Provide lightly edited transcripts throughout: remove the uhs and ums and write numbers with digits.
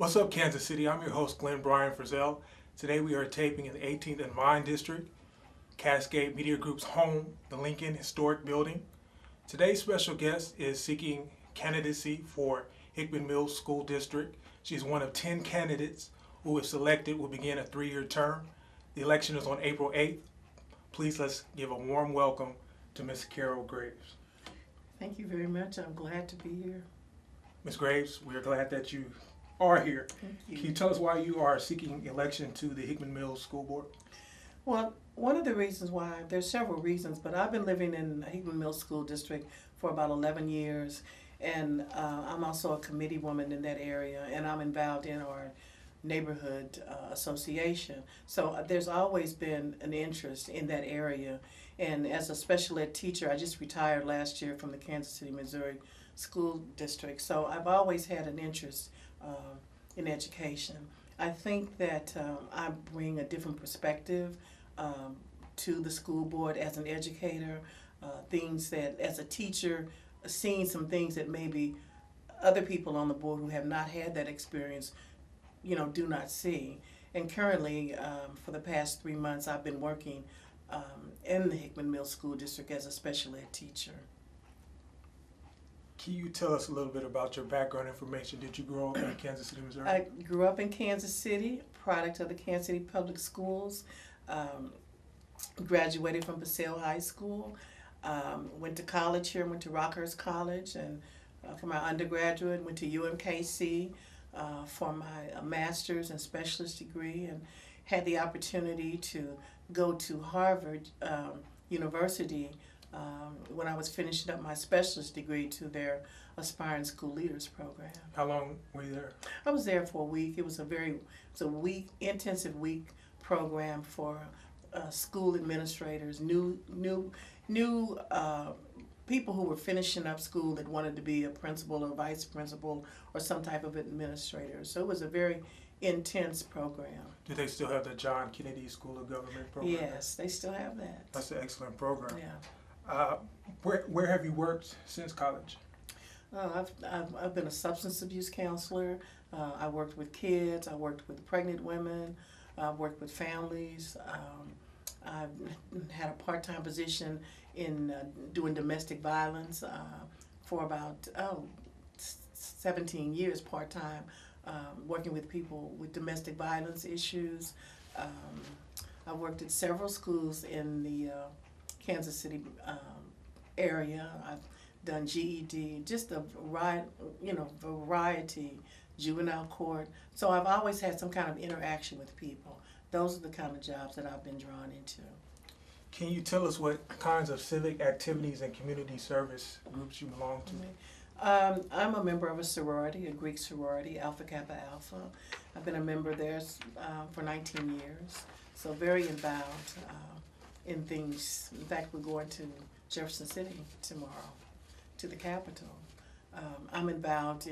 What's up, Kansas City? I'm your host, Glenn Brian Frizzell. Today we are taping in the 18th and Vine District, Cascade Media Group's home, the Lincoln Historic Building. Today's special guest is seeking candidacy for Hickman Mills School District. She's one of 10 candidates who, if selected, will begin a 3-year term. The election is on April 8th. Please let's give a warm welcome to Ms. Carol Graves. Thank you very much. I'm glad to be here. Ms. Graves, we are glad that you are here. Thank you. Can you tell us why you are seeking election to the Hickman Mills School Board? Well, one of the reasons why, there's several reasons, but I've been living in Hickman Mills School District for about 11 years, and I'm also a committee woman in that area, and I'm involved in our neighborhood association. So there's always been an interest in that area, and as a special ed teacher, I just retired last year from the Kansas City, Missouri School District, so I've always had an interest in education. I think that I bring a different perspective to the school board as an educator, things that as a teacher, seeing some things that maybe other people on the board who have not had that experience, do not see. And currently, for the past 3 months, I've been working in the Hickman Mills School District as a special ed teacher. Can you tell us a little bit about your background information? Did you grow up in Kansas City, Missouri? I grew up in Kansas City, product of the Kansas City Public Schools, graduated from Passaic High School, went to college here, went to Rockhurst College, and for my undergraduate, went to UMKC for my master's and specialist degree, and had the opportunity to go to Harvard University when I was finishing up my specialist degree to their Aspiring School Leaders program. How long were you there? I was there for a week. It was a intensive week program for school administrators, new people who were finishing up school that wanted to be a principal or vice principal or some type of administrator. So it was a very intense program. Do they still have the John Kennedy School of Government program? Yes, they still have that. That's an excellent program. Yeah. Where have you worked since college? I've been a substance abuse counselor. I worked with kids. I worked with pregnant women. I worked with families. I've had a part-time position in doing domestic violence for about 17 years part-time, working with people with domestic violence issues. I worked at several schools in the Kansas City area. I've done GED, just a variety, juvenile court. So I've always had some kind of interaction with people. Those are the kind of jobs that I've been drawn into. Can you tell us what kinds of civic activities and community service groups you belong to? I'm a member of a sorority, a Greek sorority, Alpha Kappa Alpha. I've been a member there for 19 years, so very involved in things. In fact, we're going to Jefferson City tomorrow, to the Capitol. I'm involved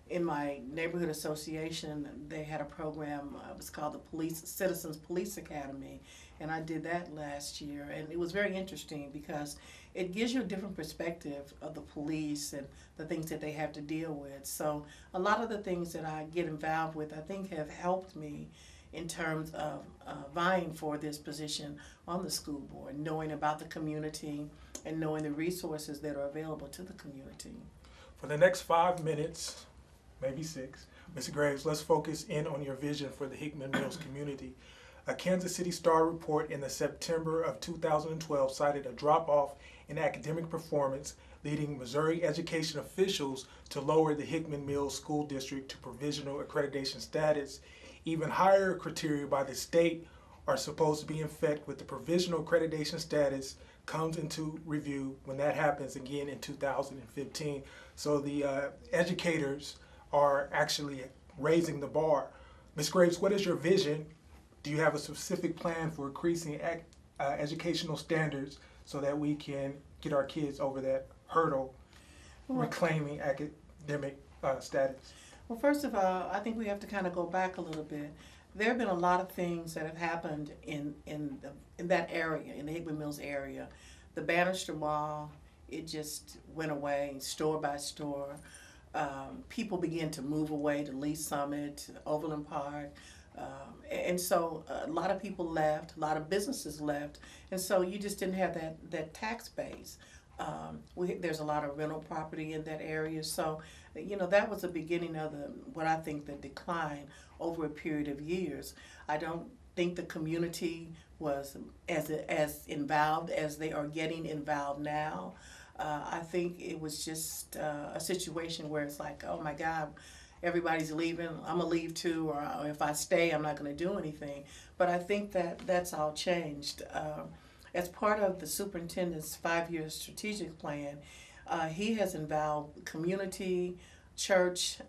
in my neighborhood association. They had a program, it was called the Citizens Police Academy, and I did that last year, and it was very interesting because it gives you a different perspective of the police and the things that they have to deal with. So a lot of the things that I get involved with, I think, have helped me in terms of vying for this position on the school board, knowing about the community and knowing the resources that are available to the community. For the next 5 minutes, maybe 6, Ms. Graves, let's focus in on your vision for the Hickman Mills community. A Kansas City Star report in the September of 2012 cited a drop-off in academic performance, leading Missouri education officials to lower the Hickman Mills School District to provisional accreditation status. Even higher criteria by the state are supposed to be in effect with the provisional accreditation status comes into review when that happens again in 2015. So the educators are actually raising the bar. Ms. Graves, what is your vision? Do you have a specific plan for increasing educational standards so that we can get our kids over that hurdle, reclaiming academic status? Well, first of all, I think we have to kind of go back a little bit. There have been a lot of things that have happened in that area, in the Hickman Mills area. The banister wall, it just went away, store by store. people began to move away to Lee Summit, Overland Park. And so a lot of people left, a lot of businesses left, and so you just didn't have that tax base. There's a lot of rental property in that area, so that was the beginning of what I think the decline over a period of years. I don't think the community was as involved as they are getting involved now. I think it was just a situation where it's like, oh my God, everybody's leaving, I'm gonna leave too, or if I stay, I'm not gonna do anything. But I think that's all changed. As part of the superintendent's 5-year strategic plan, he has involved community, church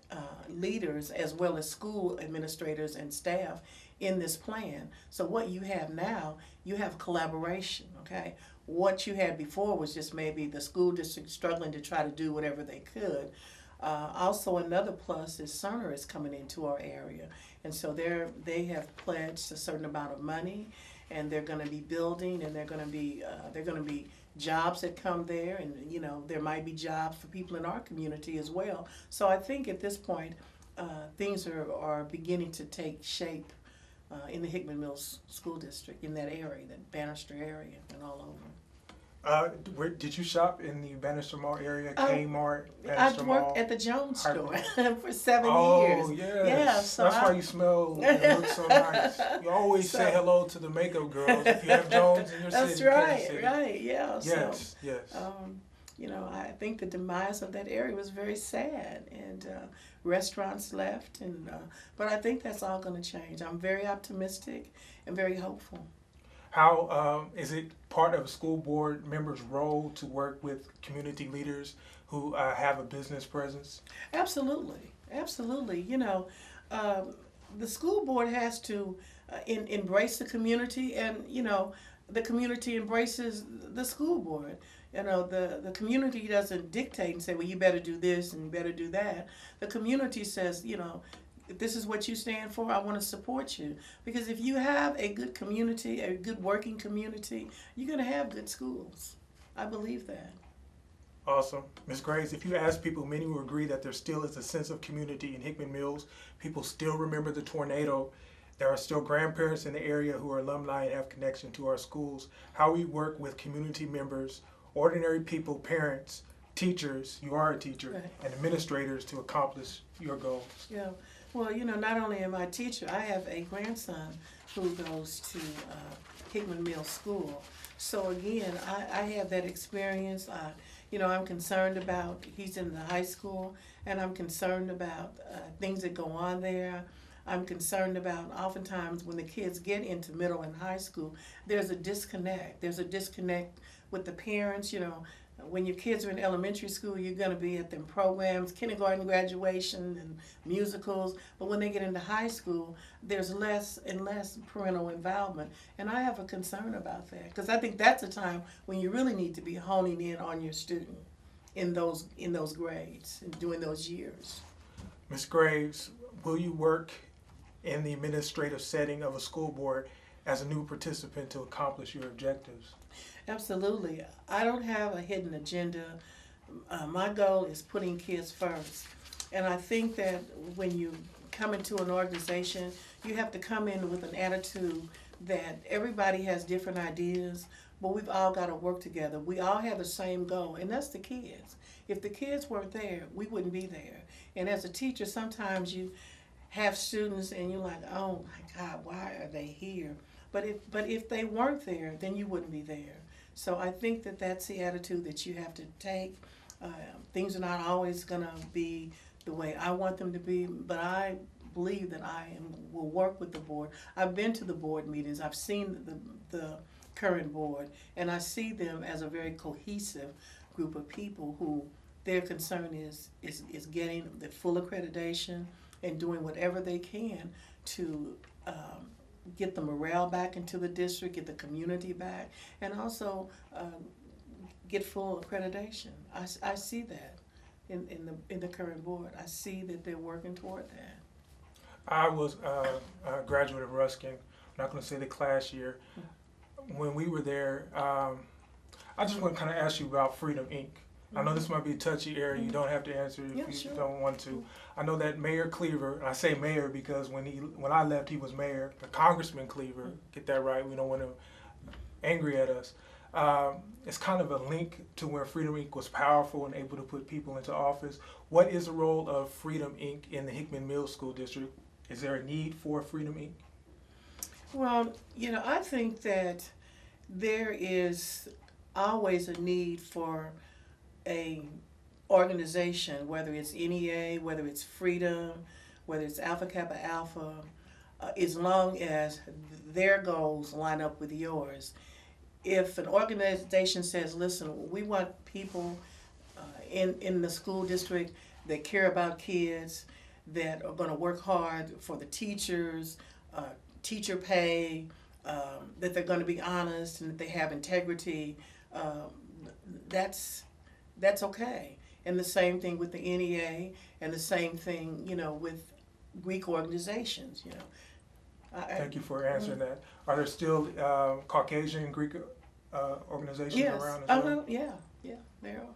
leaders, as well as school administrators and staff in this plan. So what you have now, you have collaboration, okay? What you had before was just maybe the school district struggling to try to do whatever they could. Also, another plus is Cerner is coming into our area, and so they have pledged a certain amount of money, and they're going to be building, and they're going to be jobs that come there, and there might be jobs for people in our community as well. So I think at this point, things are beginning to take shape in the Hickman Mills School District, in that area, that Bannister area, and all over. Did you shop in the Bannister Mall area, Kmart, Bannister I've Mall? worked at the Jones store for 7 years. Oh, yes. Yeah, so that's why you smell and look so nice. You always say hello to the makeup girls if you have Jones in your city. That's right, right, yeah. Yes, so, yes. I think the demise of that area was very sad, and restaurants left, but I think that's all going to change. I'm very optimistic and very hopeful. How is it part of a school board member's role to work with community leaders who have a business presence? Absolutely, absolutely. The school board has to embrace the community, and the community embraces the school board. The community doesn't dictate and say, well, you better do this and you better do that. The community says, if this is what you stand for, I want to support you. Because if you have a good community, a good working community, you're going to have good schools. I believe that. Awesome. Ms. Graves, if you ask people, many will agree that there still is a sense of community in Hickman Mills. People still remember the tornado. There are still grandparents in the area who are alumni and have connection to our schools. How we work with community members, ordinary people, parents, teachers, you are a teacher, right, and administrators to accomplish your goals. Yeah. Well, not only am I a teacher, I have a grandson who goes to Hickman Mills School. So again, I have that experience. I'm concerned about, he's in the high school, and I'm concerned about things that go on there. I'm concerned about oftentimes when the kids get into middle and high school, there's a disconnect. There's a disconnect with the parents. When your kids are in elementary school, you're going to be at them programs, kindergarten graduation and musicals. But when they get into high school, there's less and less parental involvement. And I have a concern about that, because I think that's a time when you really need to be honing in on your student in those grades and during those years. Ms. Graves, will you work in the administrative setting of a school board as a new participant to accomplish your objectives? Absolutely. I don't have a hidden agenda. My goal is putting kids first. And I think that when you come into an organization, you have to come in with an attitude that everybody has different ideas, but we've all got to work together. We all have the same goal, and that's the kids. If the kids weren't there, we wouldn't be there. And as a teacher, sometimes you have students and you're like, oh my God, why are they here? But if they weren't there, then you wouldn't be there. So I think that that's the attitude that you have to take. Things are not always going to be the way I want them to be, but I believe that will work with the board. I've been to the board meetings. I've seen the current board, and I see them as a very cohesive group of people who their concern is getting the full accreditation and doing whatever they can to get the morale back into the district, get the community back, and also get full accreditation. I see that in the current board. I see that they're working toward that. I was a graduate of Ruskin. I'm not going to say the class year. When we were there, I just want to kind of ask you about Freedom Inc. I know this might be a touchy area. You don't have to answer if Yeah, you sure. don't want to. I know that Mayor Cleaver, and I say mayor because when I left, he was mayor, but Congressman Cleaver, get that right. We don't want him angry at us. It's kind of a link to where Freedom Inc. was powerful and able to put people into office. What is the role of Freedom Inc. in the Hickman Middle School District? Is there a need for Freedom Inc.? Well, I think that there is always a need for a organization, whether it's NEA, whether it's Freedom, whether it's Alpha Kappa Alpha, as long as their goals line up with yours. If an organization says, listen, we want people in the school district that care about kids, that are going to work hard for the teachers, teacher pay, that they're going to be honest and that they have integrity, that's okay. And the same thing with the NEA, and the same thing, with Greek organizations. Thank you for answering that. Are there still Caucasian Greek organizations Yes. around as well? Yeah, there are.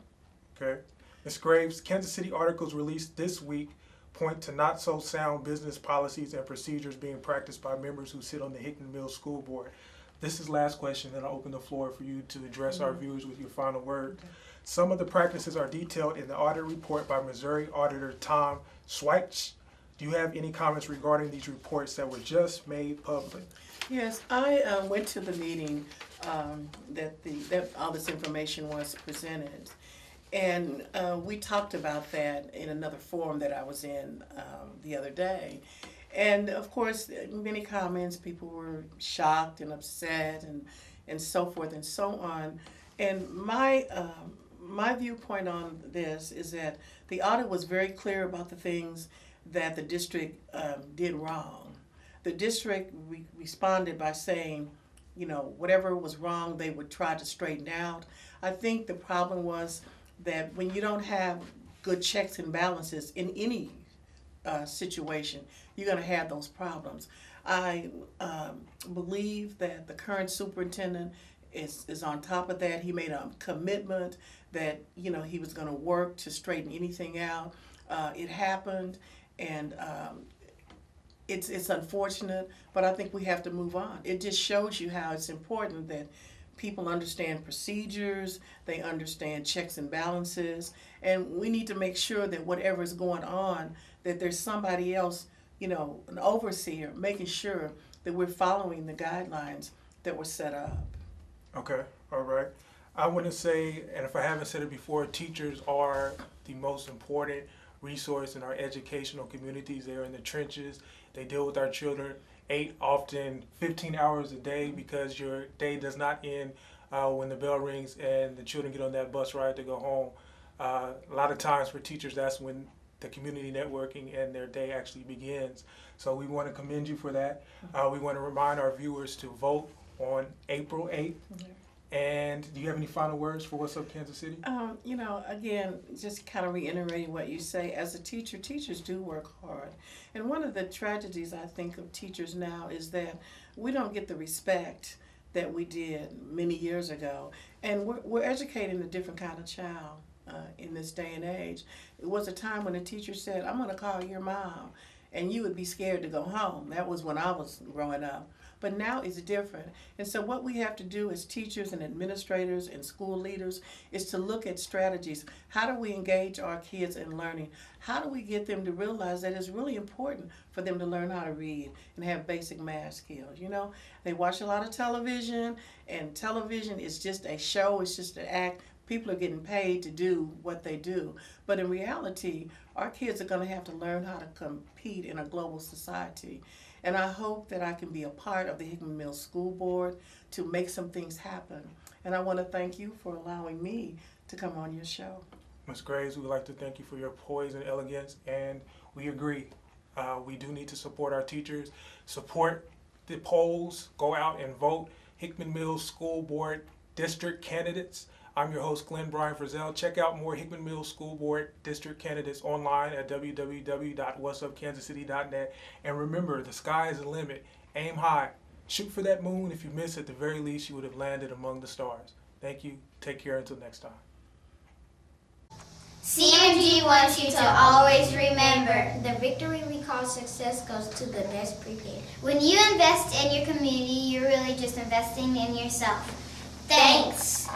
Okay. Ms. Graves, Kansas City articles released this week point to not so sound business policies and procedures being practiced by members who sit on the Hickman Mills School Board. This is last question, then I'll open the floor for you to address our viewers with your final word. Okay. Some of the practices are detailed in the audit report by Missouri Auditor Tom Schweitz. Do you have any comments regarding these reports that were just made public? Yes, I went to the meeting that all this information was presented, and we talked about that in another forum that I was in the other day. And of course, many comments, people were shocked and upset and so forth and so on. And my viewpoint on this is that the audit was very clear about the things that the district did wrong. The district responded by saying, whatever was wrong, they would try to straighten out. I think the problem was that when you don't have good checks and balances in any situation, you're going to have those problems. I believe that the current superintendent is on top of that. He made a commitment that he was going to work to straighten anything out. It happened, and it's unfortunate, but I think we have to move on. It just shows you how it's important that people understand procedures, they understand checks and balances, and we need to make sure that whatever is going on, that there's somebody else, an overseer, making sure that we're following the guidelines that were set up. Okay, all right. I wouldn't say, and if I haven't said it before, teachers are the most important resource in our educational communities. They're in the trenches. They deal with our children 8, often 15 hours a day, because your day does not end when the bell rings and the children get on that bus ride to go home. A lot of times for teachers, that's when the community networking and their day actually begins. So we want to commend you for that. We want to remind our viewers to vote on April 8th. And do you have any final words for What's Up Kansas City? Again, just kind of reiterating what you say, as a teacher, teachers do work hard. And one of the tragedies, I think, of teachers now is that we don't get the respect that we did many years ago. And we're educating a different kind of child in this day and age. It was a time when a teacher said, I'm going to call your mom, and you would be scared to go home. That was when I was growing up. But now it's different. And so what we have to do as teachers and administrators and school leaders is to look at strategies. How do we engage our kids in learning? How do we get them to realize that it's really important for them to learn how to read and have basic math skills? They watch a lot of television, and television is just a show, it's just an act. People are getting paid to do what they do. But in reality, our kids are going to have to learn how to compete in a global society. And I hope that I can be a part of the Hickman Mills School Board to make some things happen. And I want to thank you for allowing me to come on your show. Ms. Graves, we would like to thank you for your poise and elegance, and we agree. We do need to support our teachers, support the polls, go out and vote. Hickman Mills School Board District candidates. I'm your host, Glenn Brian Frizzell. Check out more Hickman Mills School Board District candidates online at www.whatsupkansascity.net. And remember, the sky is the limit. Aim high. Shoot for that moon. If you miss, at the very least, you would have landed among the stars. Thank you. Take care until next time. CMG wants you to always remember, the victory we call success goes to the best prepared. When you invest in your community, you're really just investing in yourself. Thanks.